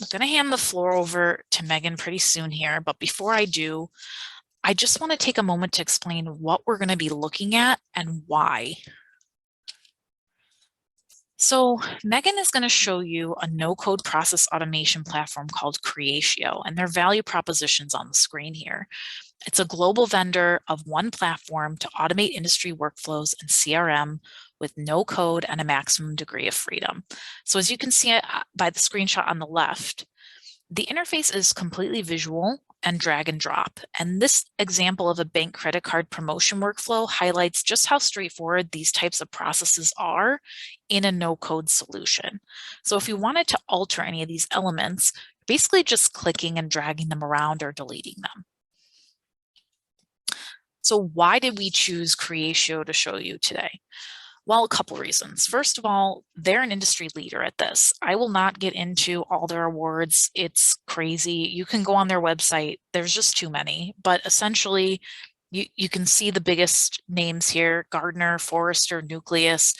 I'm going to hand the floor over to Megan pretty soon here, but before I do, I just want to take a moment to explain what we're going to be looking at and why. So Megan is going to show you a no-code process automation platform called Creatio, and their value propositions on the screen here. It's a global vendor of one platform to automate industry workflows and CRM with no code and a maximum degree of freedom. So as you can see by the screenshot on the left, the interface is completely visual and drag and drop. And this example of a bank credit card promotion workflow highlights just how straightforward these types of processes are in a no-code solution. So if you wanted to alter any of these elements, basically just clicking and dragging them around or deleting them. So why did we choose Creatio to show you today? Well, a couple reasons. First of all, they're an industry leader at this. I will not get into all their awards. It's crazy. You can go on their website. There's just too many. But essentially, you can see the biggest names here: Gardner, Forrester, Nucleus,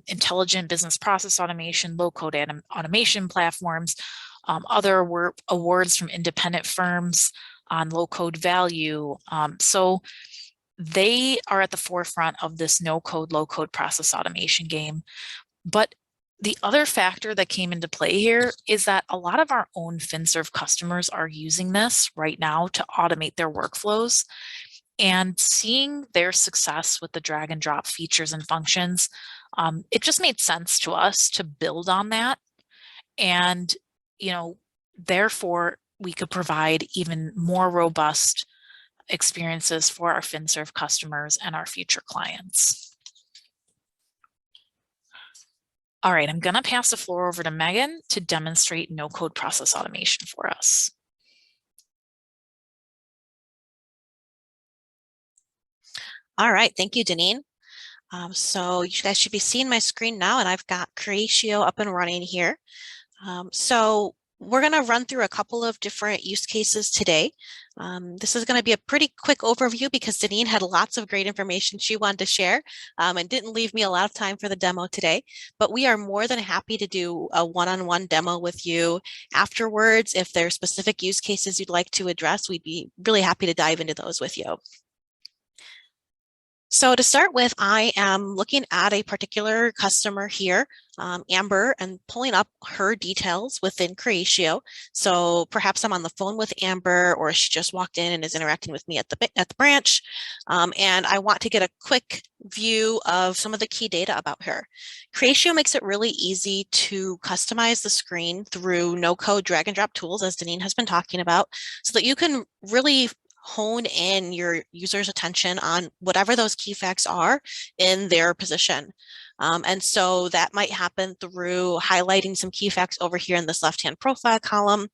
Intelligent Business Process Automation, low-code automation platforms, other awards from independent firms on low-code value. So they are at the forefront of this no-code, low-code process automation game. But the other factor that came into play here is that a lot of our own Finserv customers are using this right now to automate their workflows. And seeing their success with the drag and drop features and functions, it just made sense to us to build on that. And, therefore, we could provide even more robust experiences for our Finserv customers and our future clients. All right, I'm going to pass the floor over to Megan to demonstrate no-code process automation for us. All right, thank you, Deneen. So you guys should be seeing my screen now, and I've got Creatio up and running here. So we're going to run through a couple of different use cases today. This is going to be a pretty quick overview because Deneen had lots of great information she wanted to share and didn't leave me a lot of time for the demo today. But we are more than happy to do a one-on-one demo with you afterwards. If there are specific use cases you'd like to address, we'd be really happy to dive into those with you. So to start with, I am looking at a particular customer here, Amber, and pulling up her details within Creatio. So perhaps I'm on the phone with Amber, or she just walked in and is interacting with me at the branch. And I want to get a quick view of some of the key data about her. Creatio makes it really easy to customize the screen through no-code drag and drop tools, as Deneen has been talking about, so that you can really hone in your user's attention on whatever those key facts are in their position. And so that might happen through highlighting some key facts over here in this left-hand profile column.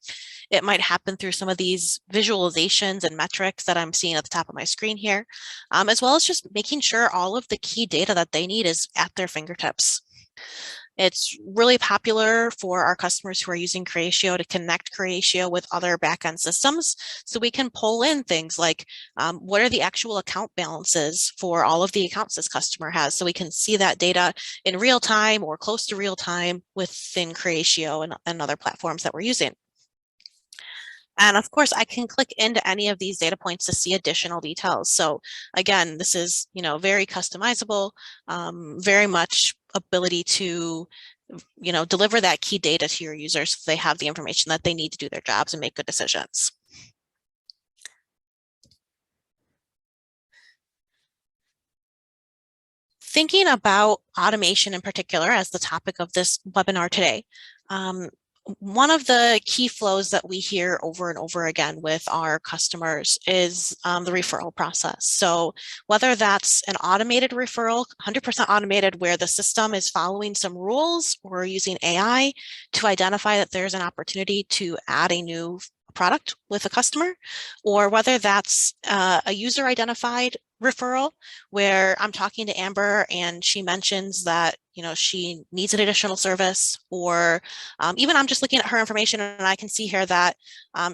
It might happen through some of these visualizations and metrics that I'm seeing at the top of my screen here, as well as just making sure all of the key data that they need is at their fingertips. It's really popular for our customers who are using Creatio to connect Creatio with other backend systems. So we can pull in things like what are the actual account balances for all of the accounts this customer has. So we can see that data in real time or close to real time within Creatio and other platforms that we're using. And of course, I can click into any of these data points to see additional details. So again, this is, very customizable, very much ability to, deliver that key data to your users so they have the information that they need to do their jobs and make good decisions. Thinking about automation in particular as the topic of this webinar today, one of the key flows that we hear over and over again with our customers is the referral process. So whether that's an automated referral, 100% automated, where the system is following some rules, or using AI to identify that there's an opportunity to add a new product with a customer, or whether that's a user identified referral where I'm talking to Amber and she mentions that she needs an additional service, or even I'm just looking at her information and I can see here that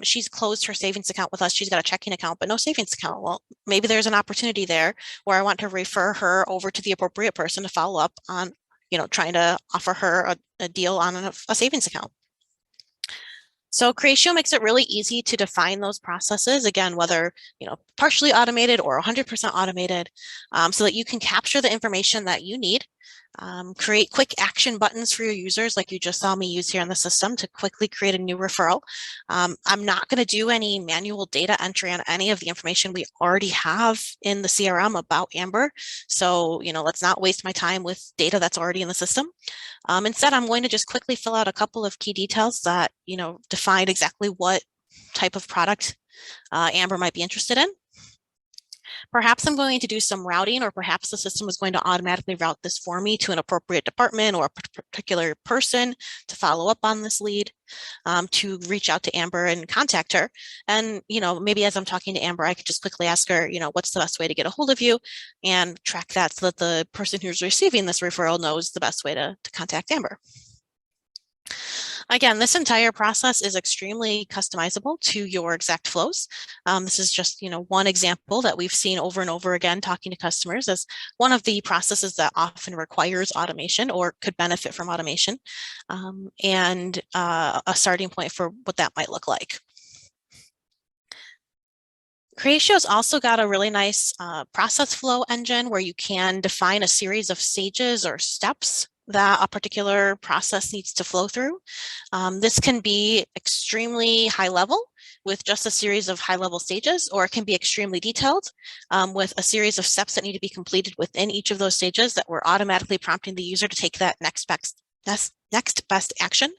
she's closed her savings account with us. She's got a checking account but no savings account. Well, maybe there's an opportunity there where I want to refer her over to the appropriate person to follow up on trying to offer her a deal on a savings account. So Creatio makes it really easy to define those processes, again, whether partially automated or 100% automated, so that you can capture the information that you need, create quick action buttons for your users like you just saw me use here in the system to quickly create a new referral. I'm not going to do any manual data entry on any of the information we already have in the CRM about Amber. So, let's not waste my time with data that's already in the system. Instead, I'm going to just quickly fill out a couple of key details that, define exactly what type of product Amber might be interested in. Perhaps I'm going to do some routing, or perhaps the system is going to automatically route this for me to an appropriate department or a particular person to follow up on this lead, to reach out to Amber and contact her. And, maybe as I'm talking to Amber, I could just quickly ask her, what's the best way to get a hold of you, and track that so that the person who's receiving this referral knows the best way to contact Amber. Again, this entire process is extremely customizable to your exact flows. This is just, one example that we've seen over and over again talking to customers as one of the processes that often requires automation or could benefit from automation, and a starting point for what that might look like. Creatio's also got a really nice process flow engine where you can define a series of stages or steps that a particular process needs to flow through. This can be extremely high level with just a series of high level stages, or it can be extremely detailed with a series of steps that need to be completed within each of those stages that we're automatically prompting the user to take that next best action.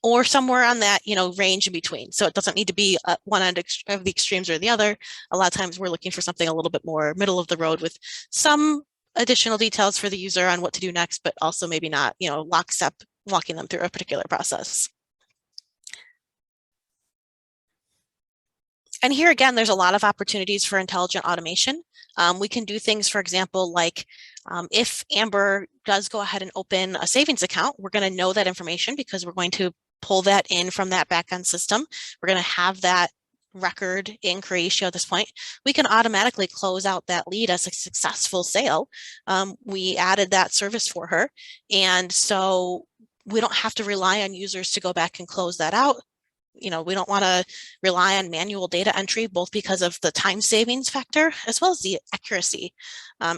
Or somewhere on that, range in between. So it doesn't need to be one end of the extremes or the other. A lot of times we're looking for something a little bit more middle of the road with some additional details for the user on what to do next, but also maybe not, lockstep walking them through a particular process. And here again, there's a lot of opportunities for intelligent automation. We can do things, for example, like if Amber does go ahead and open a savings account, we're going to know that information because we're going to pull that in from that backend system. We're going to have that record in Creatio at this point. We can automatically close out that lead as a successful sale. We added that service for her. And so we don't have to rely on users to go back and close that out. We don't want to rely on manual data entry, both because of the time savings factor as well as the accuracy.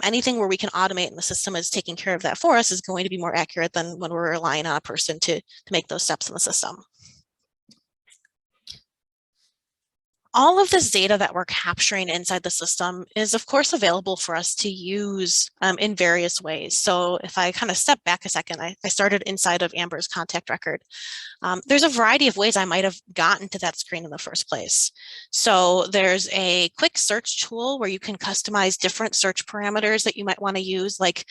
Anything where we can automate and the system is taking care of that for us is going to be more accurate than when we're relying on a person to make those steps in the system. All of this data that we're capturing inside the system is, of course, available for us to use in various ways. So if I kind of step back a second, I started inside of Amber's contact record. There's a variety of ways I might have gotten to that screen in the first place. So there's a quick search tool where you can customize different search parameters that you might want to use, like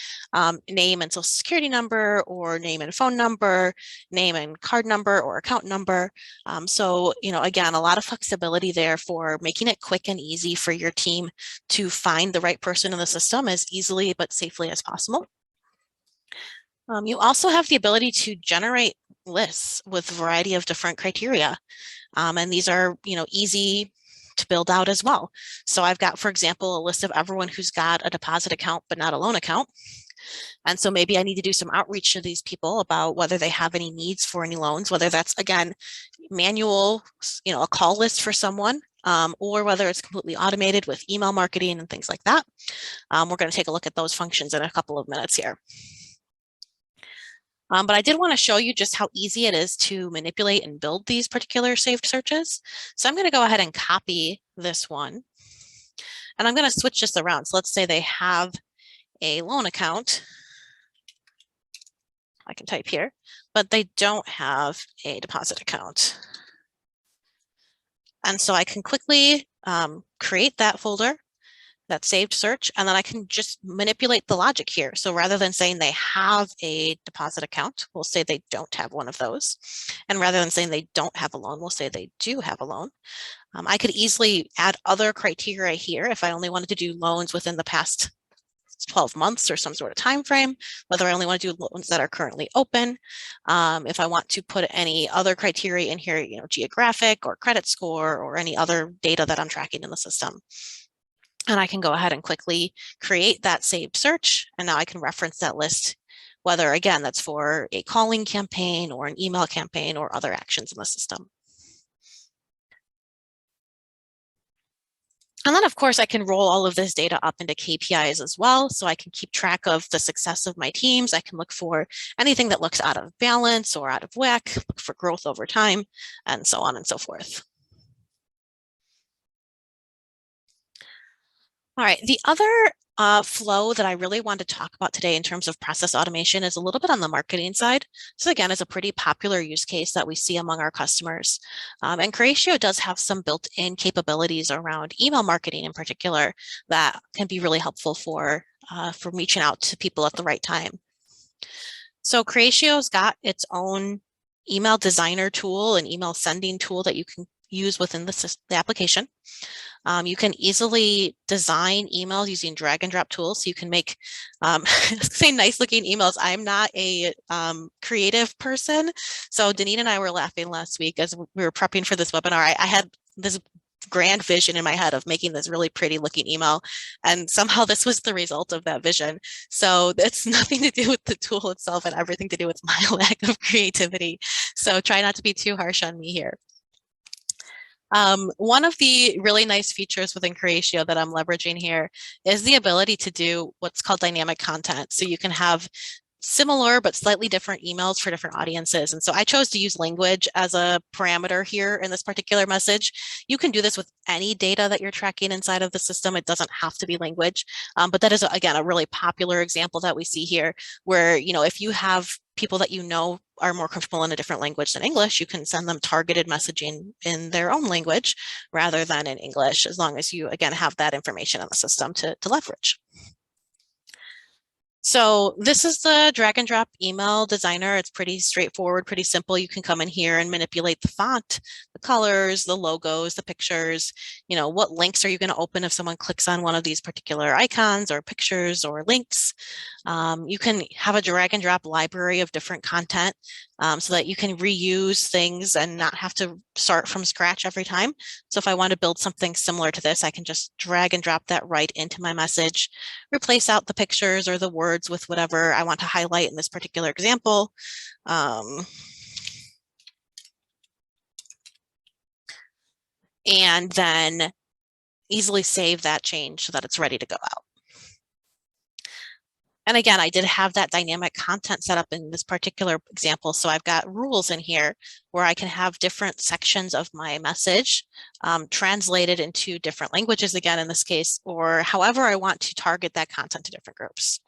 name and social security number, or name and phone number, name and card number, or account number. So, again, a lot of flexibility there for making it quick and easy for your team to find the right person in the system as easily but safely as possible. You also have the ability to generate lists with a variety of different criteria. And these are, easy to build out as well. So I've got, for example, a list of everyone who's got a deposit account, but not a loan account. And so maybe I need to do some outreach to these people about whether they have any needs for any loans, whether that's, again, manual, a call list for someone, or whether it's completely automated with email marketing and things like that. We're going to take a look at those functions in a couple of minutes here. But I did want to show you just how easy it is to manipulate and build these particular saved searches. So I'm going to go ahead and copy this one. And I'm going to switch this around. So let's say they have a loan account. I can type here, but they don't have a deposit account. And so I can quickly create that folder, that saved search, and then I can just manipulate the logic here. So rather than saying they have a deposit account, we'll say they don't have one of those. And rather than saying they don't have a loan, we'll say they do have a loan. I could easily add other criteria here if I only wanted to do loans within the past 12 months or some sort of time frame, whether I only want to do loans that are currently open. If I want to put any other criteria in here, geographic or credit score or any other data that I'm tracking in the system. And I can go ahead and quickly create that saved search. And now I can reference that list whether, again, that's for a calling campaign or an email campaign or other actions in the system. And then, of course, I can roll all of this data up into KPIs as well. So I can keep track of the success of my teams. I can look for anything that looks out of balance or out of whack, look for growth over time, and so on and so forth. All right, the other flow that I really want to talk about today in terms of process automation is a little bit on the marketing side. So again, is a pretty popular use case that we see among our customers. And Creatio does have some built-in capabilities around email marketing in particular that can be really helpful for reaching out to people at the right time. So Creatio's got its own email designer tool and email sending tool that you can use within the application. You can easily design emails using drag and drop tools. So you can make, say, nice looking emails. I'm not a creative person. So Deneen and I were laughing last week as we were prepping for this webinar. I had this grand vision in my head of making this really pretty looking email. And somehow this was the result of that vision. So it's nothing to do with the tool itself and everything to do with my lack of creativity. So try not to be too harsh on me here. One of the really nice features within Creatio that I'm leveraging here is the ability to do what's called dynamic content. So you can have similar but slightly different emails for different audiences. And so I chose to use language as a parameter here in this particular message. You can do this with any data that you're tracking inside of the system. It doesn't have to be language, but that is, again, a really popular example that we see here where, if you have people that are more comfortable in a different language than English, you can send them targeted messaging in their own language rather than in English, as long as you, again, have that information in the system to leverage. So this is the drag and drop email designer. It's pretty straightforward, pretty simple. You can come in here and manipulate the font, the colors, the logos, the pictures. What links are you going to open if someone clicks on one of these particular icons or pictures or links? You can have a drag and drop library of different content so that you can reuse things and not have to start from scratch every time. So if I want to build something similar to this, I can just drag and drop that right into my message, replace out the pictures or the words with whatever I want to highlight in this particular example. And then easily save that change so that it's ready to go out. And again, I did have that dynamic content set up in this particular example. So I've got rules in here where I can have different sections of my message translated into different languages, again, in this case, or however I want to target that content to different groups.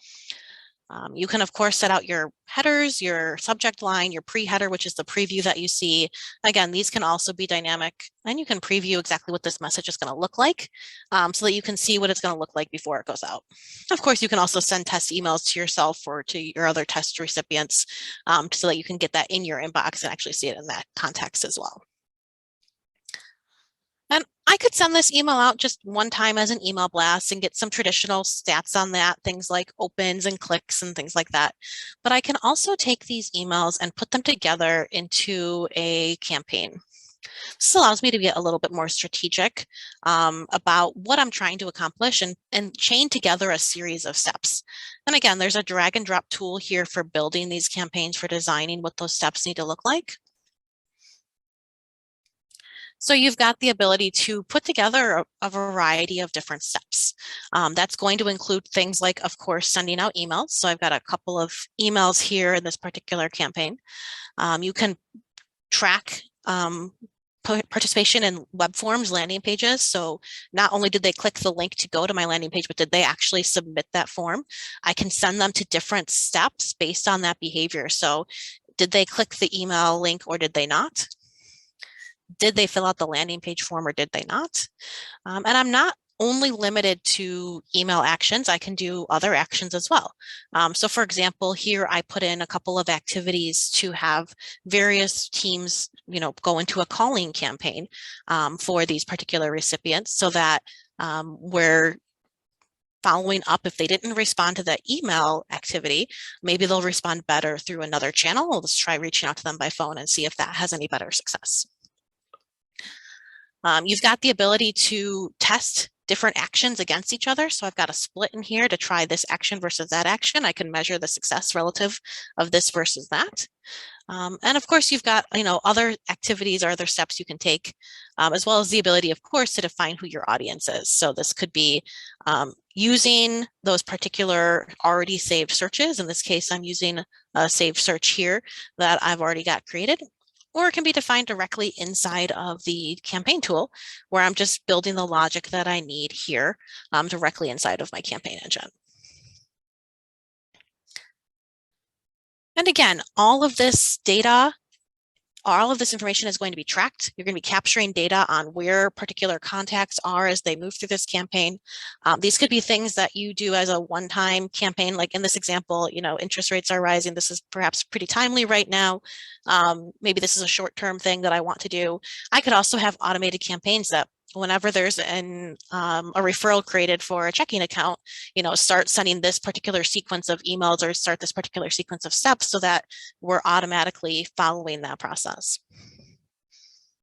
You can, of course, set out your headers, your subject line, your pre-header, which is the preview that you see. Again, these can also be dynamic, and you can preview exactly what this message is going to look like so that you can see what it's going to look like before it goes out. Of course, you can also send test emails to yourself or to your other test recipients so that you can get that in your inbox and actually see it in that context as well. And I could send this email out just one time as an email blast and get some traditional stats on that, things like opens and clicks and things like that. But I can also take these emails and put them together into a campaign. This allows me to get a little bit more strategic about what I'm trying to accomplish and chain together a series of steps. And again, there's a drag and drop tool here for building these campaigns, for designing what those steps need to look like. So you've got the ability to put together a variety of different steps. That's going to include things like, of course, sending out emails. So I've got a couple of emails here in this particular campaign. You can track participation in web forms, landing pages. So not only did they click the link to go to my landing page, but did they actually submit that form? I can send them to different steps based on that behavior. So did they click the email link or did they not? Did they fill out the landing page form or did they not? And I'm not only limited to email actions. I can do other actions as well. So for example, here I put in a couple of activities to have various teams, go into a calling campaign for these particular recipients so that we're following up. If they didn't respond to that email activity, maybe they'll respond better through another channel. Let's try reaching out to them by phone and see if that has any better success. You've got the ability to test different actions against each other. So I've got a split in here to try this action versus that action. I can measure the success relative of this versus that. And of course, you've got, other activities or other steps you can take, as well as the ability, of course, to define who your audience is. So this could be using those particular already saved searches. In this case, I'm using a saved search here that I've already got created. Or it can be defined directly inside of the campaign tool, where I'm just building the logic that I need here directly inside of my campaign engine. And again, all of this data, all of this information is going to be tracked. You're going to be capturing data on where particular contacts are as they move through this campaign. These could be things that you do as a one-time campaign, like in this example, interest rates are rising. This is perhaps pretty timely right now. Maybe this is a short-term thing that I want to do. I could also have automated campaigns that whenever there's a referral created for a checking account, start sending this particular sequence of emails or start this particular sequence of steps so that we're automatically following that process.